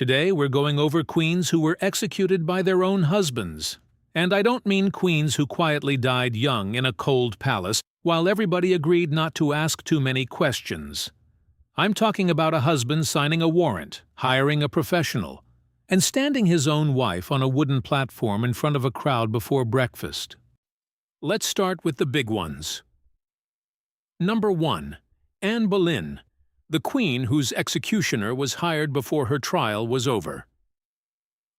Today we're going over queens who were executed by their own husbands. And I don't mean queens who quietly died young in a cold palace while everybody agreed not to ask too many questions. I'm talking about a husband signing a warrant, hiring a professional, and standing his own wife on a wooden platform in front of a crowd before breakfast. Let's start with the big ones. Number 1. Anne Boleyn, the queen whose executioner was hired before her trial was over.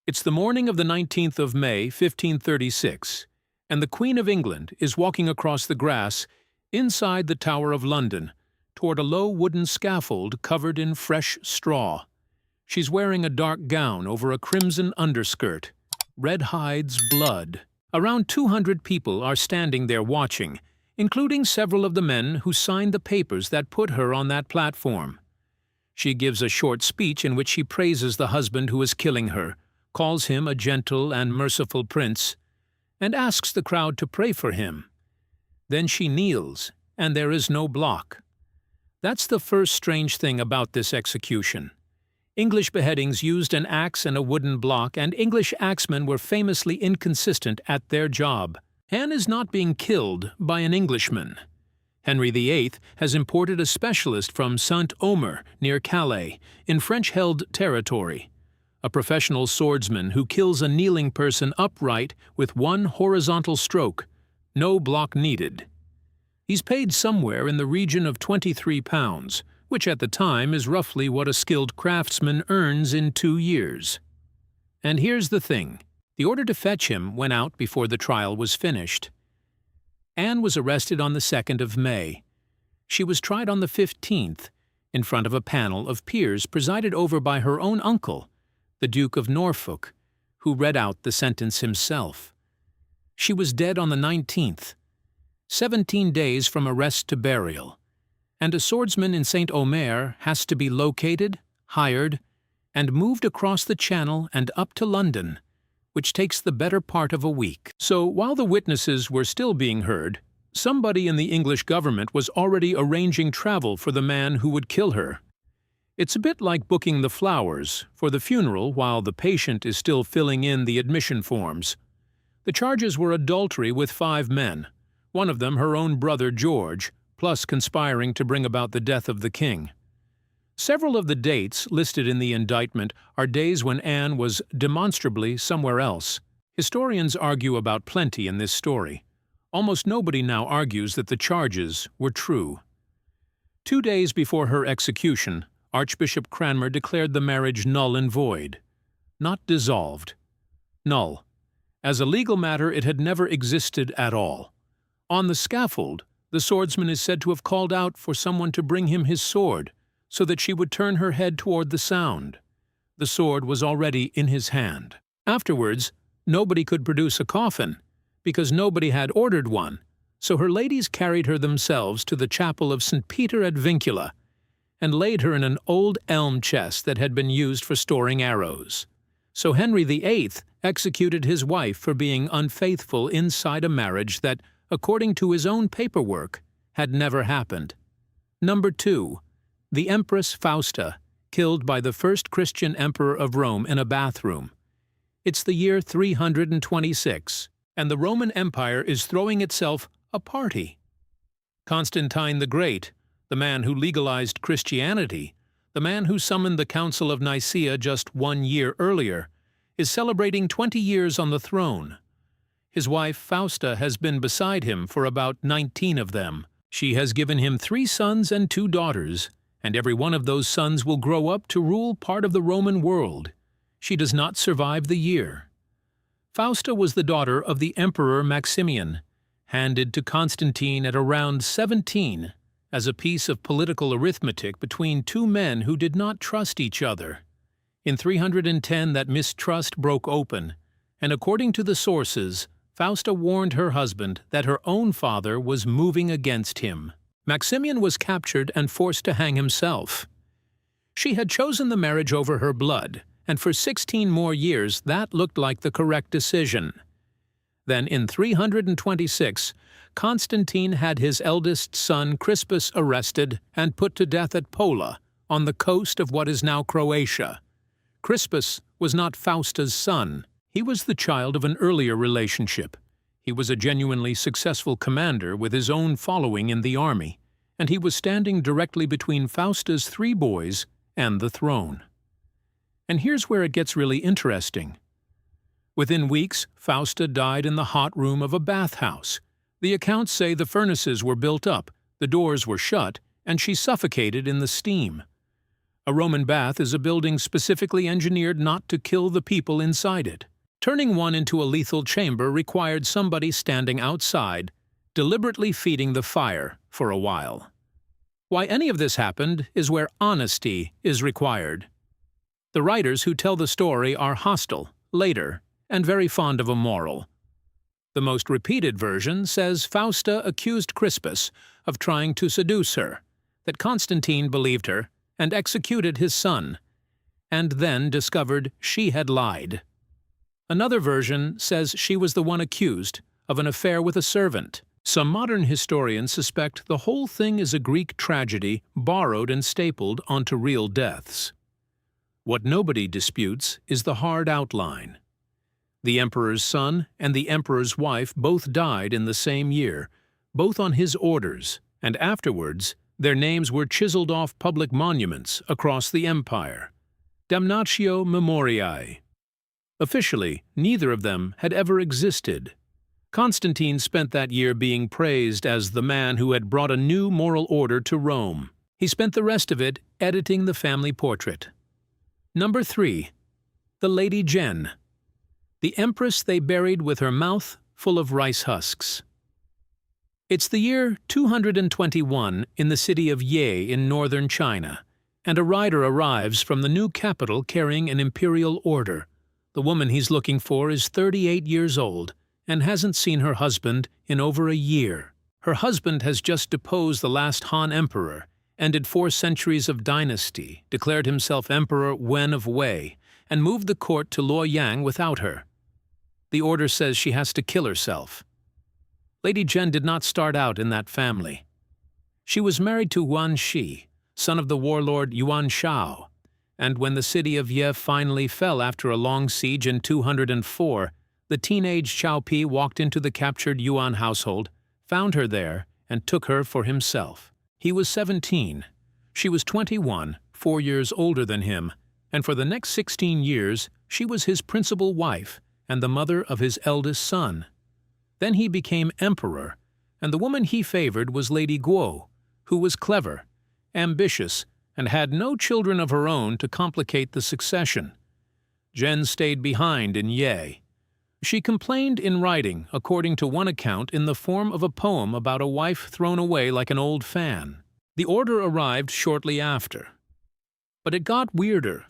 It's the morning of the 19th of May, 1536, and the Queen of England is walking across the grass inside the Tower of London toward a low wooden scaffold covered in fresh straw. She's wearing a dark gown over a crimson underskirt. Red hides blood. Around 200 people are standing there watching, including several of the men who signed the papers that put her on that platform. She gives a short speech in which she praises the husband who is killing her, calls him a gentle and merciful prince, and asks the crowd to pray for him. Then she kneels, and there is no block. That's the first strange thing about this execution. English beheadings used an axe and a wooden block, and English axemen were famously inconsistent at their job. Anne is not being killed by an Englishman. Henry VIII has imported a specialist from Saint-Omer, near Calais, in French-held territory. A professional swordsman who kills a kneeling person upright with one horizontal stroke. No block needed. He's paid somewhere in the region of £23, which at the time is roughly what a skilled craftsman earns in 2 years. And here's the thing. The order to fetch him went out before the trial was finished. Anne was arrested on the 2nd of May. She was tried on the 15th, in front of a panel of peers presided over by her own uncle, the Duke of Norfolk, who read out the sentence himself. She was dead on the 19th, 17 days from arrest to burial, and a swordsman in Saint-Omer has to be located, hired, and moved across the Channel and up to London, which takes the better part of a week. So while the witnesses were still being heard, somebody in the English government was already arranging travel for the man who would kill her. It's a bit like booking the flowers for the funeral while the patient is still filling in the admission forms. The charges were adultery with 5 men, one of them her own brother George, plus conspiring to bring about the death of the king. Several of the dates listed in the indictment are days when Anne was demonstrably somewhere else. Historians argue about plenty in this story. Almost nobody now argues that the charges were true. 2 days before her execution, Archbishop Cranmer declared the marriage null and void. Not dissolved. Null. As a legal matter, it had never existed at all. On the scaffold, the swordsman is said to have called out for someone to bring him his sword, so that she would turn her head toward the sound. The sword was already in his hand. Afterwards, nobody could produce a coffin, because nobody had ordered one, so her ladies carried her themselves to the chapel of St. Peter at Vincula, and laid her in an old elm chest that had been used for storing arrows. So Henry VIII executed his wife for being unfaithful inside a marriage that, according to his own paperwork, had never happened. Number 2. The Empress Fausta, killed by the first Christian emperor of Rome in a bathroom. It's the year 326, and the Roman Empire is throwing itself a party. Constantine the Great, the man who legalized Christianity, the man who summoned the Council of Nicaea just 1 year earlier, is celebrating 20 years on the throne. His wife Fausta has been beside him for about 19 of them. She has given him 3 sons and 2 daughters, and every one of those sons will grow up to rule part of the Roman world. She does not survive the year. Fausta was the daughter of the Emperor Maximian, handed to Constantine at around 17 as a piece of political arithmetic between 2 men who did not trust each other. In 310 that mistrust broke open, and according to the sources, Fausta warned her husband that her own father was moving against him. Maximian was captured and forced to hang himself. She had chosen the marriage over her blood, and for 16 more years that looked like the correct decision. Then in 326, Constantine had his eldest son Crispus arrested and put to death at Pola, on the coast of what is now Croatia. Crispus was not Fausta's son. He was the child of an earlier relationship. He was a genuinely successful commander with his own following in the army, and he was standing directly between Fausta's 3 boys and the throne. And here's where it gets really interesting. Within weeks, Fausta died in the hot room of a bathhouse. The accounts say the furnaces were built up, the doors were shut, and she suffocated in the steam. A Roman bath is a building specifically engineered not to kill the people inside it. Turning one into a lethal chamber required somebody standing outside, deliberately feeding the fire for a while. Why any of this happened is where honesty is required. The writers who tell the story are hostile, later, and very fond of a moral. The most repeated version says Fausta accused Crispus of trying to seduce her, that Constantine believed her and executed his son, and then discovered she had lied. Another version says she was the one accused of an affair with a servant. Some modern historians suspect the whole thing is a Greek tragedy borrowed and stapled onto real deaths. What nobody disputes is the hard outline. The emperor's son and the emperor's wife both died in the same year, both on his orders, and afterwards their names were chiseled off public monuments across the empire. Damnatio memoriae. Officially, neither of them had ever existed. Constantine spent that year being praised as the man who had brought a new moral order to Rome. He spent the rest of it editing the family portrait. Number 3. The Lady Zhen. The empress they buried with her mouth full of rice husks. It's the year 221 in the city of Ye in northern China, and a rider arrives from the new capital carrying an imperial order. The woman he's looking for is 38 years old and hasn't seen her husband in over a year. Her husband has just deposed the last Han emperor, ended 4 centuries of dynasty, declared himself Emperor Wen of Wei, and moved the court to Luoyang without her. The order says she has to kill herself. Lady Zhen did not start out in that family. She was married to Yuan Shi, son of the warlord Yuan Shao, and when the city of Ye finally fell after a long siege in 204, the teenage Xiao Pi walked into the captured Yuan household, found her there, and took her for himself. He was 17. She was 21, 4 years older than him, and for the next 16 years she was his principal wife and the mother of his eldest son. Then he became emperor, and the woman he favored was Lady Guo, who was clever, ambitious, and had no children of her own to complicate the succession. Zhen stayed behind in Ye. She complained in writing, according to one account, in the form of a poem about a wife thrown away like an old fan. The order arrived shortly after. But it got weirder.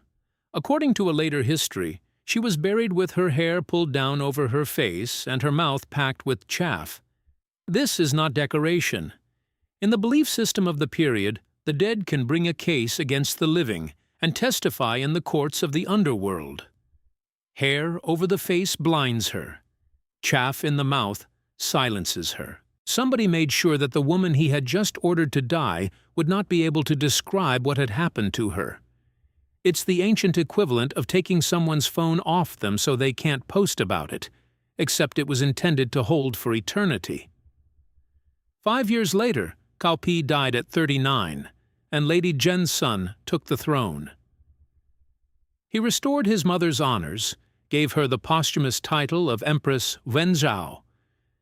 According to a later history, she was buried with her hair pulled down over her face and her mouth packed with chaff. This is not decoration. In the belief system of the period, the dead can bring a case against the living and testify in the courts of the underworld. Hair over the face blinds her. Chaff in the mouth silences her. Somebody made sure that the woman he had just ordered to die would not be able to describe what had happened to her. It's the ancient equivalent of taking someone's phone off them so they can't post about it, except it was intended to hold for eternity. 5 years later, Cao Pi died at 39, and Lady Zhen's son took the throne. He restored his mother's honors, gave her the posthumous title of Empress Wenzhao,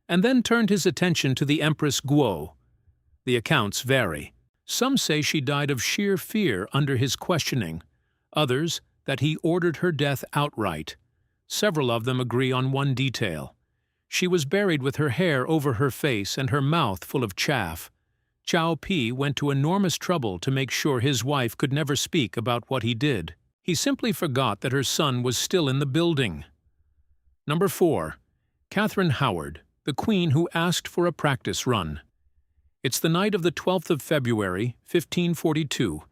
and then turned his attention to the Empress Guo. The accounts vary. Some say she died of sheer fear under his questioning, others that he ordered her death outright. Several of them agree on one detail. She was buried with her hair over her face and her mouth full of chaff. Xiao Pi went to enormous trouble to make sure his wife could never speak about what he did. He simply forgot that her son was still in the building. Number 4. Catherine Howard, the queen who asked for a practice run. It's the night of the 12th of February, 1542,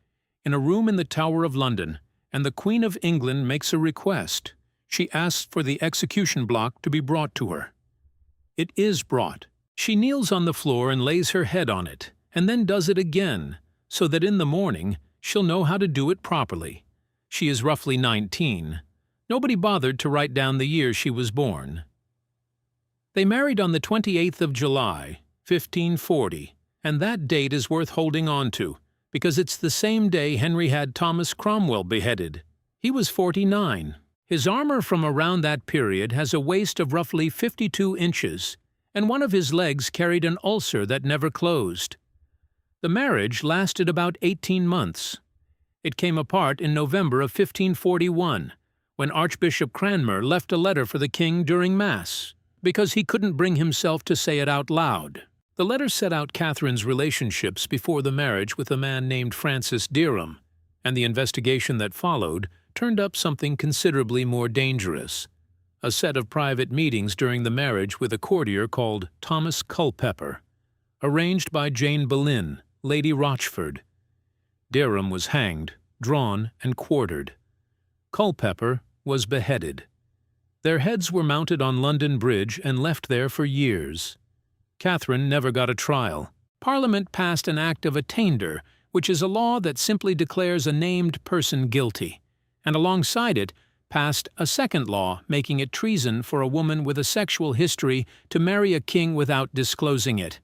in a room in the Tower of London, and the Queen of England makes a request. She asks for the execution block to be brought to her. It is brought. She kneels on the floor and lays her head on it, and then does it again, so that in the morning she'll know how to do it properly. She is roughly 19. Nobody bothered to write down the year she was born. They married on the 28th of July, 1540, and that date is worth holding on to, because it's the same day Henry had Thomas Cromwell beheaded. He was 49. His armor from around that period has a waist of roughly 52 inches, and one of his legs carried an ulcer that never closed. The marriage lasted about 18 months. It came apart in November of 1541, when Archbishop Cranmer left a letter for the king during Mass, because he couldn't bring himself to say it out loud. The letter set out Catherine's relationships before the marriage with a man named Francis Derham, and the investigation that followed turned up something considerably more dangerous: a set of private meetings during the marriage with a courtier called Thomas Culpeper, arranged by Jane Boleyn, Lady Rochford. Derham was hanged, drawn, and quartered. Culpeper was beheaded. Their heads were mounted on London Bridge and left there for years. Catherine never got a trial. Parliament passed an Act of Attainder, which is a law that simply declares a named person guilty, and alongside it passed a second law making it treason for a woman with a sexual history to marry a king without disclosing it.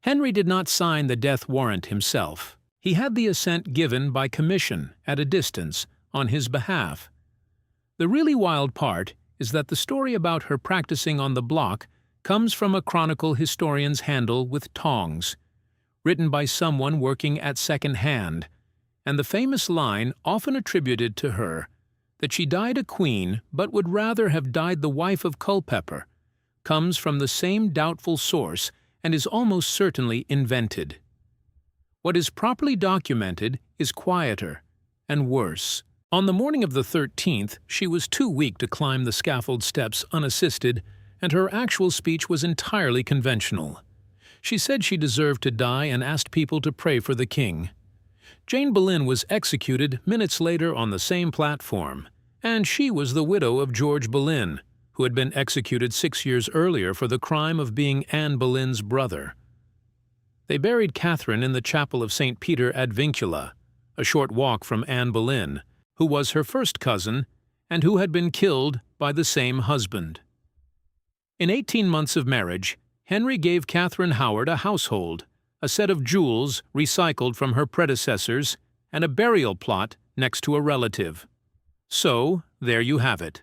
Henry did not sign the death warrant himself. He had the assent given by commission, at a distance, on his behalf. The really wild part is that the story about her practicing on the block comes from a chronicle historians handle with tongs, written by someone working at second hand, and the famous line often attributed to her, that she died a queen but would rather have died the wife of Culpeper, comes from the same doubtful source and is almost certainly invented. What is properly documented is quieter and worse. On the morning of the 13th, she was too weak to climb the scaffold steps unassisted, and her actual speech was entirely conventional. She said she deserved to die and asked people to pray for the king. Jane Boleyn was executed minutes later on the same platform, and she was the widow of George Boleyn, who had been executed 6 years earlier for the crime of being Anne Boleyn's brother. They buried Catherine in the chapel of St. Peter ad Vincula, a short walk from Anne Boleyn, who was her first cousin and who had been killed by the same husband. In 18 months of marriage, Henry gave Catherine Howard a household, a set of jewels recycled from her predecessors, and a burial plot next to a relative. So, there you have it.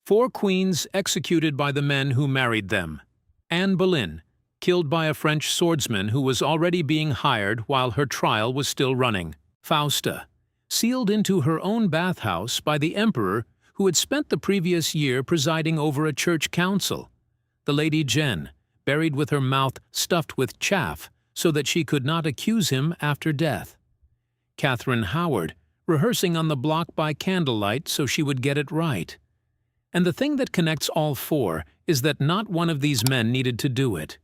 4 queens executed by the men who married them. Anne Boleyn, killed by a French swordsman who was already being hired while her trial was still running. Fausta, sealed into her own bathhouse by the emperor who had spent the previous year presiding over a church council. The Lady Zhen, buried with her mouth stuffed with chaff so that she could not accuse him after death. Catherine Howard, rehearsing on the block by candlelight so she would get it right. And the thing that connects all 4 is that not one of these men needed to do it.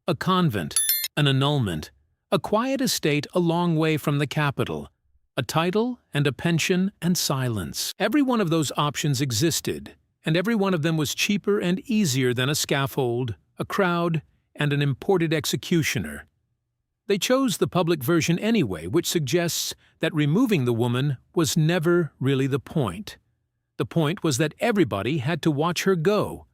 A convent, an annulment, a quiet estate a long way from the capital, a title and a pension and silence. Every one of those options existed, and every one of them was cheaper and easier than a scaffold, a crowd, and an imported executioner. They chose the public version anyway, which suggests that removing the woman was never really the point. The point was that everybody had to watch her go,